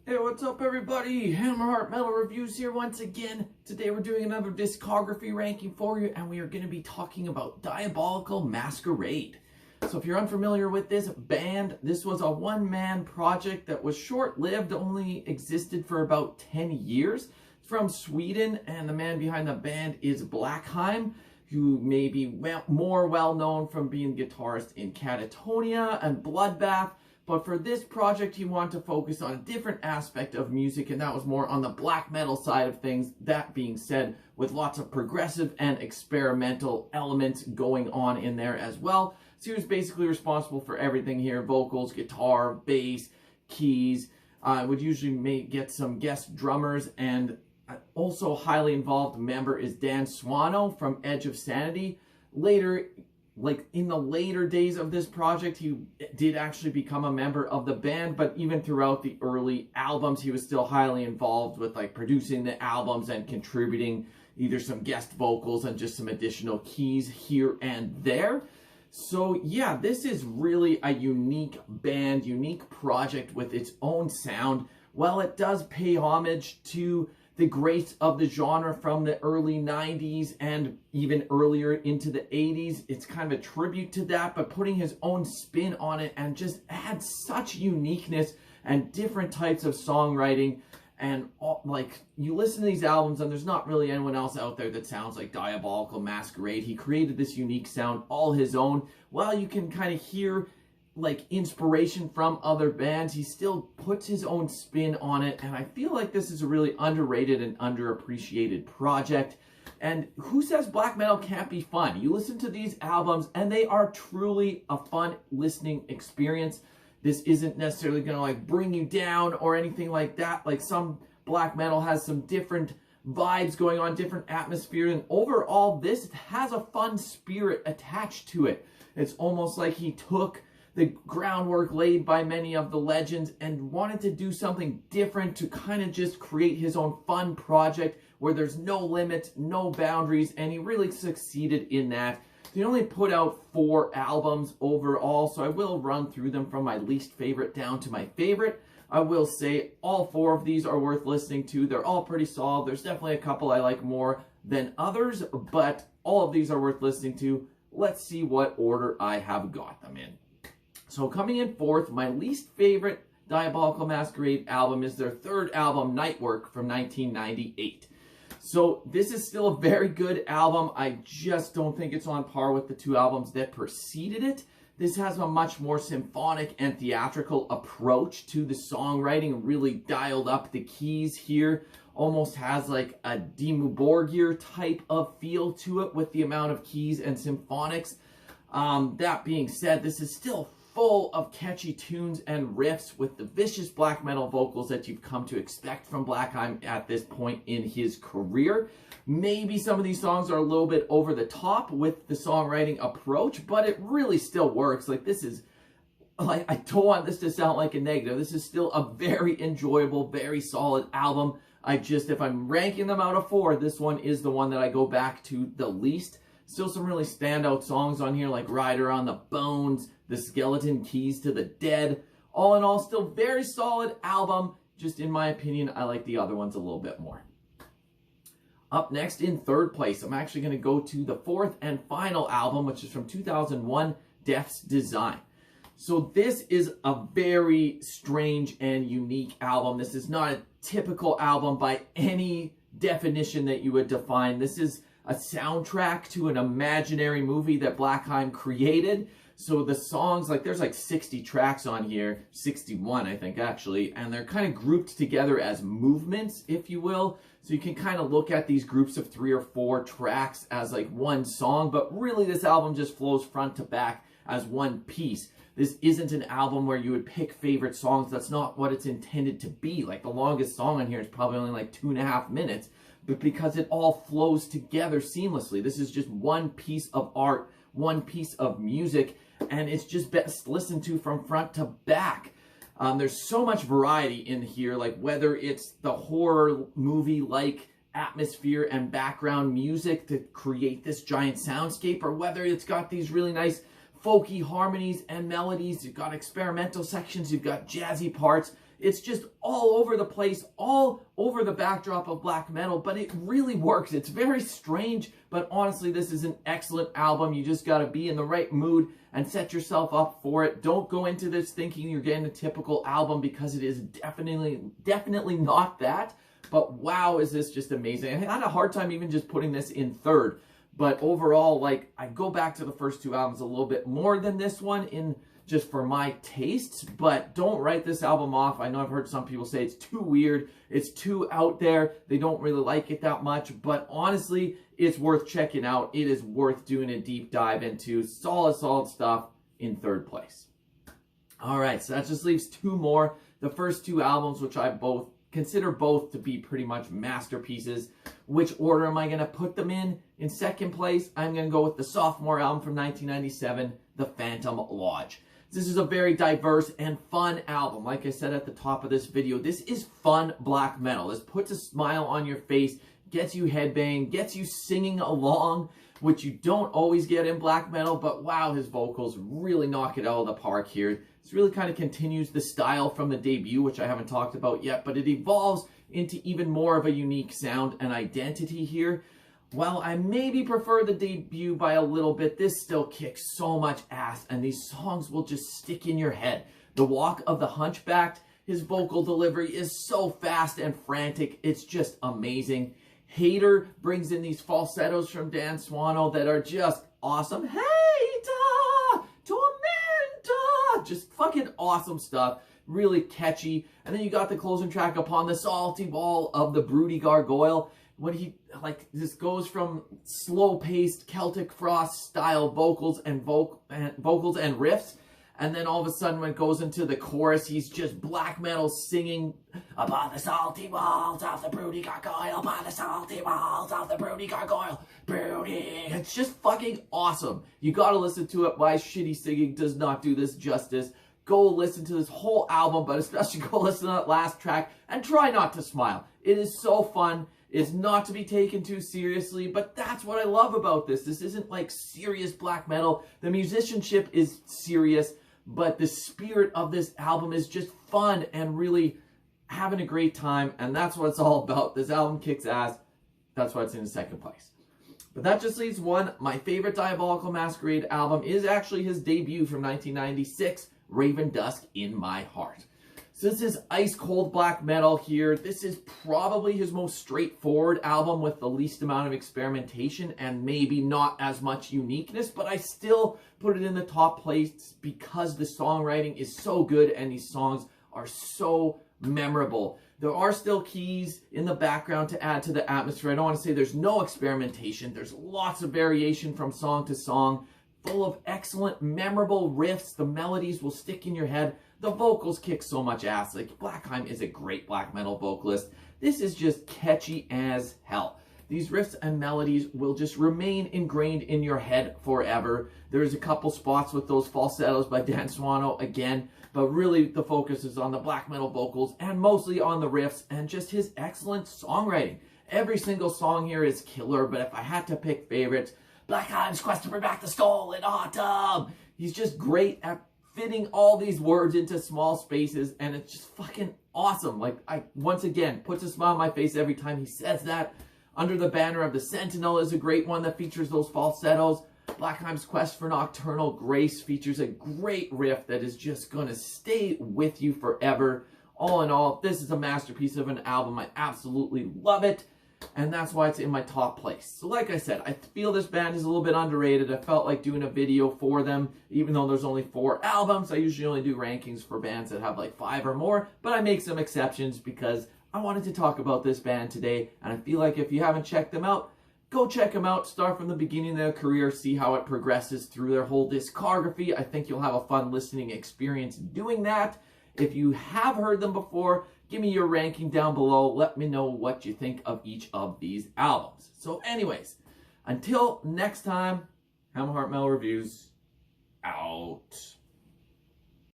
Hey, what's up everybody? Hammerheart Metal Reviews here once again. Today we're doing another discography ranking for you, and we are going to be talking about Diabolical Masquerade. So if you're unfamiliar with this band, this was a one-man project that was short-lived, only existed for about 10 years. It's from Sweden, and the man behind the band is Blackheim, who may be more well-known from being the guitarist in Catatonia and Bloodbath. But for this project, he wanted to focus on a different aspect of music, and that was more on the black metal side of things. That being said, with lots of progressive and experimental elements going on in there as well. So he was basically responsible for everything here: vocals, guitar, bass, keys. Would usually get some guest drummers, and also highly involved member is Dan Swano from Edge of Sanity. Later, like in the later days of this project, he did actually become a member of the band, but even throughout the early albums, he was still highly involved with like producing the albums and contributing either some guest vocals and just some additional keys here and there. So yeah, this is really a unique band, unique project with its own sound. While it does pay homage to the greats of the genre from the early 90s and even earlier into the 80s. It's kind of a tribute to that, but putting his own spin on it and just adds such uniqueness and different types of songwriting. And like, you listen to these albums and there's not really anyone else out there that sounds like Diabolical Masquerade. He created this unique sound all his own. While you can kind of hear like inspiration from other bands, he still puts his own spin on it, and I feel like this is a really underrated and underappreciated project. And who says black metal can't be fun? You listen to these albums and they are truly a fun listening experience. This isn't necessarily gonna like bring you down or anything like that. Like, some black metal has some different vibes going on, different atmosphere, and overall this has a fun spirit attached to it. It's almost like he took the groundwork laid by many of the legends and wanted to do something different to kind of just create his own fun project where there's no limits, no boundaries, and he really succeeded in that. He only put out 4 albums overall, so I will run through them from my least favorite down to my favorite. I will say all 4 of these are worth listening to. They're all pretty solid. There's definitely a couple I like more than others, but all of these are worth listening to. Let's see what order I have got them in. So coming in fourth, my least favorite Diabolical Masquerade album is their 3rd album, Nightwork, from 1998. So this is still a very good album. I just don't think it's on par with the 2 albums that preceded it. This has a much more symphonic and theatrical approach to the songwriting, really dialed up the keys here. Almost has like a Dimmu Borgir type of feel to it with the amount of keys and symphonics. That being said, this is still full of catchy tunes and riffs with the vicious black metal vocals that you've come to expect from Blackheim at this point in his career. Maybe some of these songs are a little bit over the top with the songwriting approach, but it really still works. Like, this is, like, I don't want this to sound like a negative. This is still a very enjoyable, very solid album. If I'm ranking them out of 4, this one is the one that I go back to the least. Still some really standout songs on here, like Rider on the Bones, The Skeleton Keys to the Dead. All in all, still very solid album. Just in my opinion, I like the other ones a little bit more. Up next, in 3rd place, I'm actually going to go to the 4th and final album, which is from 2001, Death's Design. So this is a very strange and unique album. This is not a typical album by any definition that you would define. This is a soundtrack to an imaginary movie that Blackheim created. So the songs, like, there's like 60 tracks on here, 61 I think actually, and they're kind of grouped together as movements, if you will. So you can kind of look at these groups of 3 or 4 tracks as like one song, but really this album just flows front to back as one piece. This isn't an album where you would pick favorite songs. That's not what it's intended to be. Like, the longest song on here is probably only like 2.5 minutes. But because it all flows together seamlessly. This is just one piece of art, one piece of music, and it's just best listened to from front to back. There's so much variety in here, like whether it's the horror movie-like atmosphere and background music to create this giant soundscape, or whether it's got these really nice folky harmonies and melodies. You've got experimental sections, you've got jazzy parts. It's just all over the place, all over the backdrop of black metal, but it really works. It's very strange, but honestly, this is an excellent album. You just got to be in the right mood and set yourself up for it. Don't go into this thinking you're getting a typical album, because it is definitely not that. But wow, is this just amazing. I had a hard time even just putting this in third. But overall, like, I go back to the first two albums a little bit more than this one in just for my tastes, but don't write this album off. I know I've heard some people say it's too weird, it's too out there, they don't really like it that much, but honestly, it's worth checking out. It is worth doing a deep dive into. Solid stuff in third place. All right, so that just leaves two more. The first two albums, which I consider both to be pretty much masterpieces. Which order am I going to put them in? In second place, I'm going to go with the sophomore album from 1997, The Phantom Lodge. This is a very diverse and fun album. Like I said at the top of this video, this is fun black metal. This puts a smile on your face, gets you headbanging, gets you singing along, which you don't always get in black metal, but wow, his vocals really knock it out of the park here. This really kind of continues the style from the debut, which I haven't talked about yet, but it evolves into even more of a unique sound and identity here. While I maybe prefer the debut by a little bit, this still kicks so much ass, and these songs will just stick in your head. The Walk of the Hunchbacked, his vocal delivery is so fast and frantic, it's just amazing. Hater brings in these falsettos from Dan Swano that are just awesome. Hater, tormentor, just fucking awesome stuff. Really catchy. And then you got the closing track, Upon the Salty Ball of the Broody Gargoyle. When he, like, this goes from slow-paced Celtic Frost style vocals and riffs, and then all of a sudden when it goes into the chorus, he's just black metal singing, upon the salty walls of the Broody Gargoyle, upon the salty walls of the Broody Gargoyle, Broody. It's just fucking awesome. You gotta listen to it. My shitty singing does not do this justice. Go listen to this whole album, but especially go listen to that last track and try not to smile. It is so fun. It's not to be taken too seriously, but that's what I love about this. This isn't like serious black metal. The musicianship is serious, but the spirit of this album is just fun and really having a great time, and that's what it's all about. This album kicks ass. That's why it's in second place. But that just leaves one. My favorite Diabolical Masquerade album is actually his debut from 1996, Raven Dusk in My Heart. So this is ice cold black metal here. This is probably his most straightforward album with the least amount of experimentation and maybe not as much uniqueness, but I still put it in the top place because the songwriting is so good and these songs are so memorable. There are still keys in the background to add to the atmosphere. I don't want to say there's no experimentation. There's lots of variation from song to song, full of excellent, memorable riffs. The melodies will stick in your head. The vocals kick so much ass. Like, Blackheim is a great black metal vocalist. This is just catchy as hell. These riffs and melodies will just remain ingrained in your head forever. There's a couple spots with those falsettos by Dan Swano again, but really the focus is on the black metal vocals and mostly on the riffs and just his excellent songwriting. Every single song here is killer, but if I had to pick favorites, Blackheim's Quest to Bring Back the Skull in Autumn. He's just great at fitting all these words into small spaces, and it's just fucking awesome. Like, once again, puts a smile on my face every time he says that. Under the Banner of the Sentinel is a great one that features those falsettos. Blackheim's Quest for Nocturnal Grace features a great riff that is just going to stay with you forever. All in all, this is a masterpiece of an album. I absolutely love it, and that's why it's in my top place. So like I said, I feel this band is a little bit underrated. I felt like doing a video for them, even though there's only 4 albums. I usually only do rankings for bands that have like 5 or more, but I make some exceptions because I wanted to talk about this band today, and I feel like if you haven't checked them out, go check them out. Start from the beginning of their career, see how it progresses through their whole discography. I think you'll have a fun listening experience doing that. If you have heard them before, give me your ranking down below. Let me know what you think of each of these albums. So anyways, until next time, Hammerheart Metal Reviews out.